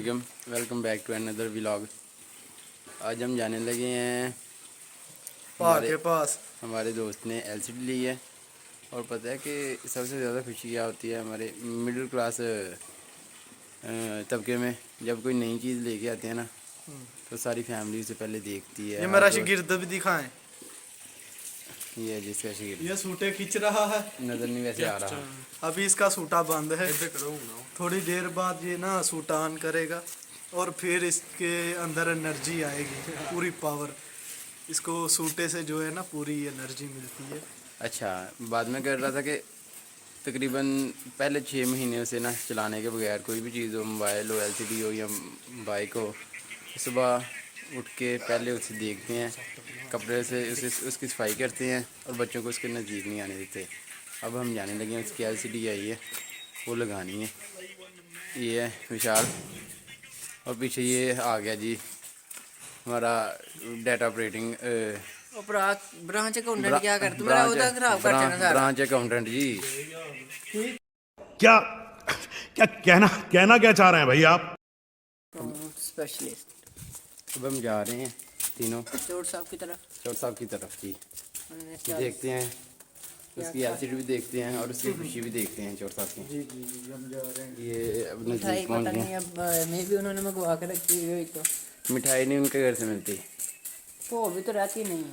Welcome back to another vlog. आज हम जाने लगे हैं के पास। हमारे दोस्त ने एलसीडी ली है और पता है कि सबसे ज़्यादा खुशी क्या होती है हमारे मिडिल क्लास तबके में, जब कोई नई चीज़ लेके आते हैं ना तो सारी फैमिली उसे पहले देखती है। ये मेरा शागिर्द भी दिखाएं। ये जिसका शागिर्द ये सूटे खींच रहा है, नज़र नहीं वैसे आ रहा। अभी इसका सूटा बंद है। थोड़ी देर बाद ये ना सूटा ऑन करेगा और फिर इसके अंदर एनर्जी आएगी, पूरी पावर। इसको सूटे से जो है ना पूरी एनर्जी मिलती है। अच्छा, बाद में कर रहा था कि तकरीबन पहले 6 महीने से ना चलाने के बगैर कोई भी चीज़ हो, मोबाइल हो, एलसीडी हो या बाइक हो, सुबह उठ के पहले उसे देखते हैं, कपड़े से उसकी सफाई करते हैं और बच्चों को उसके नज़दीक नहीं आने देते। अब हम जाने लगे हैं, उसकी एलसीडी आई है वो लगानी है। ये है विशाल और पीछे ये आ गया जी हमारा डाटा ऑपरेटिंग ब्रांच अकाउंटेंट क्या करते मेरा उधर खराब कर देना सारा। ब्रांच अकाउंटेंट जी। क्या क्या कहना क्या चाह रहे हैं भाई आप? स्पेशलिस्ट। अब हम जा रहे हैं तीनों चोट साहब की तरफ। चोर साहब की तरफ जी। देखते हैं उसकी एलसीडी भी देखते हैं और उसकी खुशी भी देखते हैं चोर साहब की। जी हम जा रहे हैं। ये अब मिठाई नज़दीक पहुँच पता गए। नहीं अब मैं भी उन्होंने मंगवा के रखी हुई तो मिठाई नहीं उनके घर से मिलती। वो भी तो रहती नहीं है।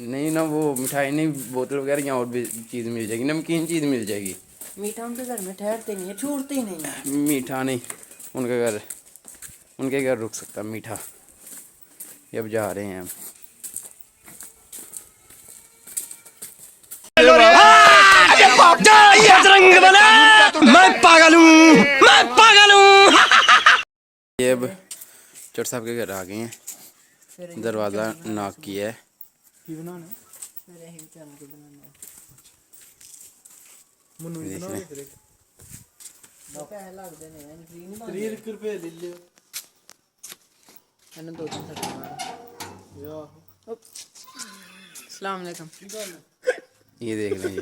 नहीं ना, वो मिठाई नहीं, बोतल वगैरह यहाँ और भी चीज़ मिल जाएगी, नमकीन चीज़ मिल जाएगी। मीठा उनके घर में ठहरते नहीं है, छूटते ही नहीं है। मीठा नहीं, उनके घर रुक सकता मीठा। ये अब जा रहे हैं हम। मैं पागल हूँ। ये अब चोर साहब के घर आ गए हैं, दरवाज़ा नॉक किया है। अस्सलाम वालेकुम। ये देख लें जी।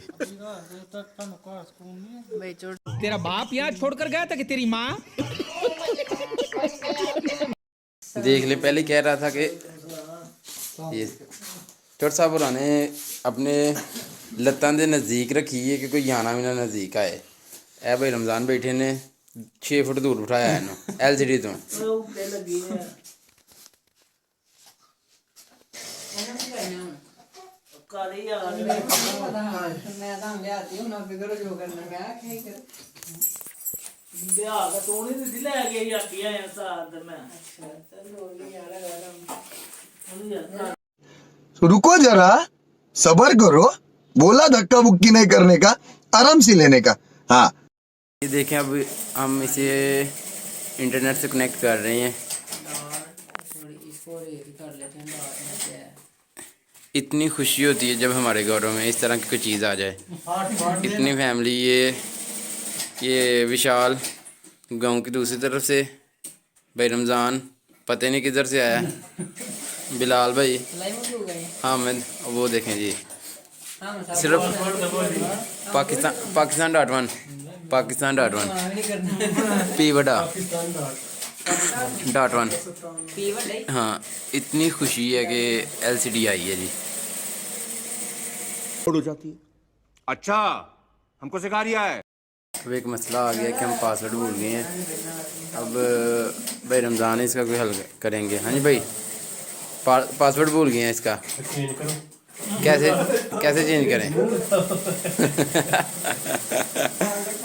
भाई चोट तेरा बाप यहाँ छोड़कर गया था कि तेरी माँ? देख ले, पहले कह रहा था कि ये चोर साहब पुराने अपने लत्तां दे नज़दीक रखी है कि कोई आना भी ना नज़दीक आए। ए भाई रमज़ान बैठे ने 6 फुट दूर बिठाया है ना एलसीडी तो। रुको जरा, सबर करो। बोला धक्का बुक्की नहीं करने का, आराम से लेने का। हाँ, ये देखें, अब हम इसे इंटरनेट से कनेक्ट कर रहे हैं। इतनी खुशी होती है जब हमारे घरों में इस तरह की कोई चीज़ आ जाए। इतनी फैमिली, ये विशाल गांव की दूसरी तरफ से, भाई रमज़ान पता नहीं किधर से आया, बिलाल भाई, हामिद, वो देखें जी सिर्फ पाकिस्तान.1 पी बड़ा .1। हाँ, इतनी खुशी है कि एलसीडी आई है जी। हो जाती है। अच्छा, हमको सिखा रिया है। अब एक मसला आ गया कि हम पासवर्ड भूल गए हैं। अब भाई रमज़ान इसका कोई हल करेंगे। हाँ जी भाई, पासवर्ड भूल गए हैं इसका, कैसे चेंज करें?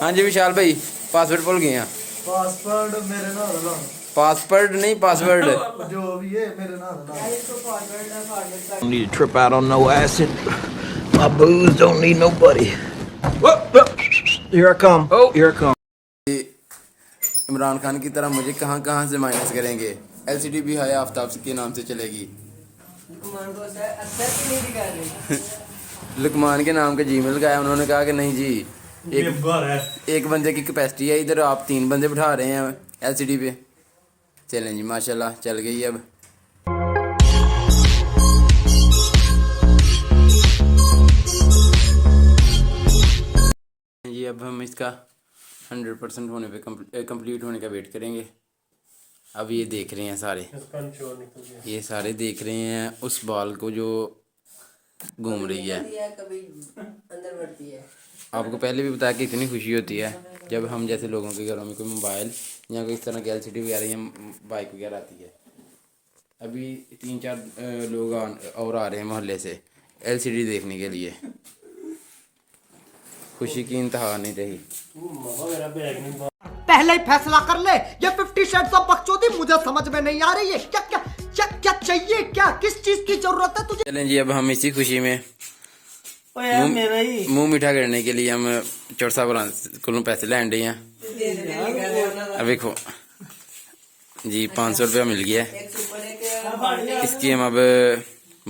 हाँ जी विशाल भाई, पासवर्ड भूल गए हैं। पासवर्ड मेरे नाल ला, पासवर्ड नहीं, पासवर्ड जो भी है मेरे नाल ला। Don't need to trip out on no acid. My booze don't need nobody. Here I come. Oh, here I come. Imran Khan की तरह मुझे कहाँ से माइनस करेंगे? एलसीडी भी हाया आफ्ताब के नाम से चलेगी। लुकमान के नाम का जीमेल लगाया, उन्होंने कहा कि नहीं जी, एक बंदे की कैपेसिटी है, इधर आप 3 बंदे बिठा रहे हैं एलसीडी पे। चलें जी, माशाल्लाह चल गई अब। ये अब हम इसका 100% होने पे कंप्लीट होने का वेट करेंगे। अब ये देख रहे हैं सारे, ये सारे देख रहे हैं उस बॉल को जो घूम रही है। कभी अंदर बढ़ती है। आपको पहले भी बताया कि इतनी खुशी होती है जब हम जैसे लोगों के घरों में कोई मोबाइल या कोई इस तरह की LCD वगैरह या बाइक वगैरह आती है। अभी 3-4 लोग और आ रहे हैं मोहल्ले से LCD देखने के लिए। खुशी की इंतहा नहीं रही। पहले ही फैसला कर ले, ये 50 शेड्स ऑफ बकचोदी मुझे समझ में नहीं आ रही है। क्या क्या क्या क्या चाहिए, क्या किस चीज की जरूरत है तुझे? चलें जी, अब हम इसी खुशी में मुंह मीठा करने के लिए हम चौड़ साहब को पैसे लैन डे हैं। अब देखो जी 500 रुपया मिल गया है। इसकी हम अब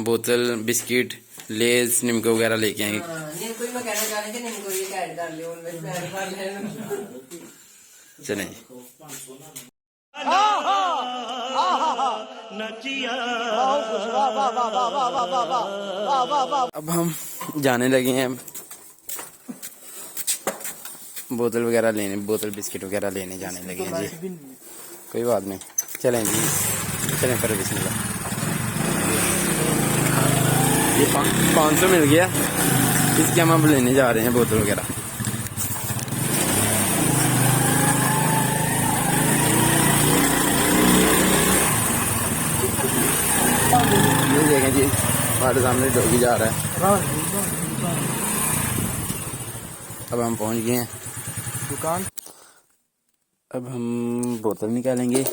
बोतल, बिस्किट, लेज, निमको वगैरह लेके आएंगे। निम्को ही मैं कहना चाह रही थी, निम्को ये ऐड कर लियो उनमें से ऐड कर लेना। चलें जी। अब हम जाने लगे हैं बोतल वगैरह लेने, बोतल बिस्किट वगैरह लेने जाने लगे हैं जी। कोई बात नहीं, चलें जी, चलें फिर बिस्मिल्लाह। ये 500 मिल गया, इसके हम अब लेने जा रहे हैं बोतल वगैरह। ये देखें जी, हमारे सामने डॉगी जा रहा है। अब हम पहुंच गए हैं दुकान। अब हम बोतल निकालेंगे,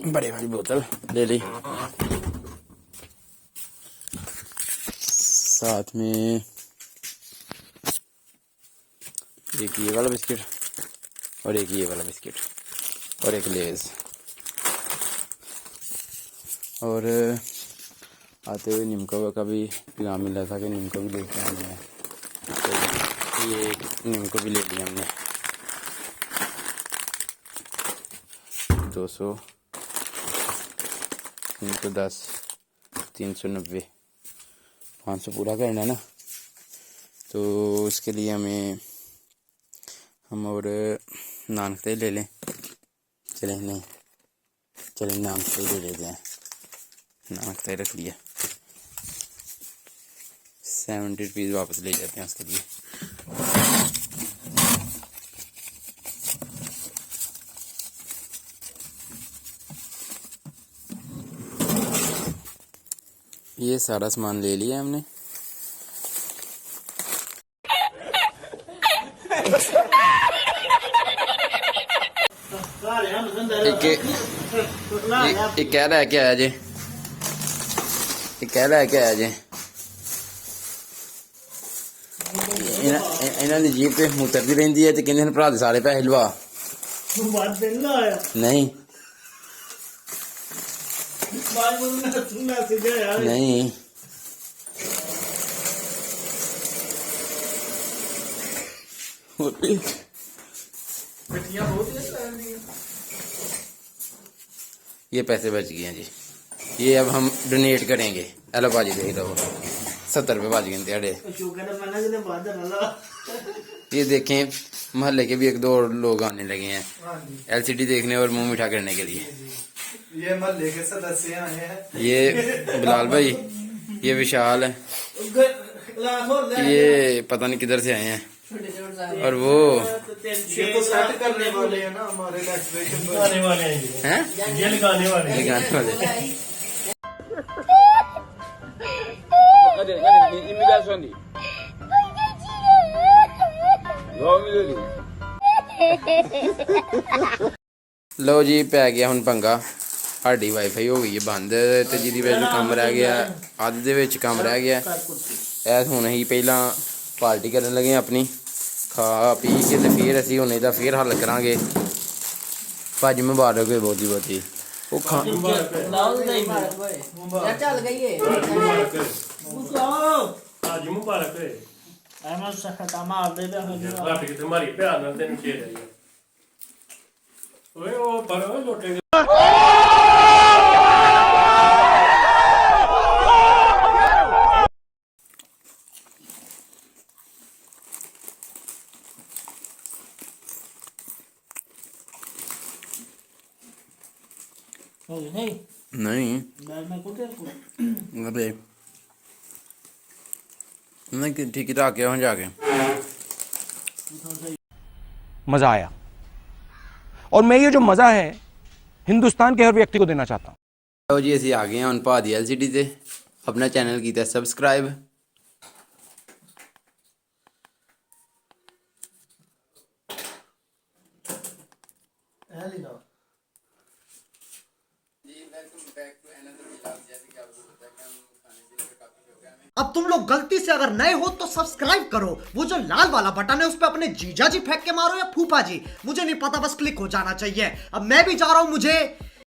बड़ी वाली बोतल ले ली, साथ में एक ये वाला बिस्किट और एक ये वाला बिस्किट और एक लेज। और आते हुए निमको का भी पैगाम मिला था कि निमको भी लेके आने हैं, तो ये निमको भी ले लिया हमने। 200, 310, 390, 500 पूरा करना है ना, तो उसके लिए हम और नानखते ले लें। चलें नहीं, चलें नानखते ले लेते हैं। नानखते रख लिया, 70 रुपीज़ वापस ले जाते हैं उसके लिए। ये सारा सामान ले लिया हमने। एक कह रहा है क्या है जी, कह रहा है क्या है जी, ਇਹਨਾਂ ਦੀ ਜੀਬ ਤੇ ਮੁੱਤਰਦੀ ਰਹਿੰਦੀ ਹੈ ਤੇ ਕਹਿੰਦੇ ਨੇ ਭਰਾ ਦੇ ਸਾਰੇ ਪੈਸੇ ਲਵਾ। ਨਹੀਂ ਨਹੀਂ ये पैसे बच गए हैं जी, ये अब हम डोनेट करेंगे। हेलो भाजी देख लो 70 रुपये भाजी गिनते अड़े। ये देखें मोहल्ले के भी 1-2 और लोग आने लगे हैं LCD देखने और मुंह मीठा करने के लिए। ये मोहल्ले के सदस्य आए हैं। ये बिलाल भाई, ये विशाल है, ये पता नहीं किधर से आए हैं, और वो ये तो सेट करने वाले हैं ना हमारे इलेक्ट्रिशियन आने वाले हैं, ये लगाने वाले लो जी पै गया हुण पंगा। साडी वाईफाई हो गई है बंद ते जिहदी वजह नाल काम रह गया, अद्ध दे विच काम रह गया। ऐ हुण असीं पहिलां पार्टी करन लगे अपनी, खा पी के ते फिर असीं हुण इहदा फिर हल करांगे। भाजी मुबारक होए बहुती बहुती। वो खा चल गई है आज मुबारक है अहमद सखता मार दे ਰੱਬ ਕਿਤੇ ਮਾਰੀ ਪਿਆਰ ਨਾਲ ਤੈਨੂੰ ਛੇ ਰਹੀ ਹੈ ਓਏ ਉਹ ਪਰ ਲੋਟੇ नहीं अबे नहीं ठीक ही रख के वहाँ जाके मजा आया और मैं ये जो मजा है हिंदुस्तान के हर व्यक्ति को देना चाहता हूँ। ਲਓ ਜੀ ਅਸੀਂ ਆ ਗਏ ਹਾਂ ਹੁਣ ਭਾ ਦੀ LCD ਤੇ ਆਪਣਾ ਚੈਨਲ ਕੀਤਾ ਸਬਸਕ੍ਰਾਈਬ अब तुम लोग गलती से अगर नए हो तो सब्सक्राइब करो, वो जो लाल वाला बटन है उस पे अपने जीजा जी फेंक के मारो या फूफा जी, मुझे नहीं पता, बस क्लिक हो जाना चाहिए। अब मैं भी जा रहा हूं, मुझे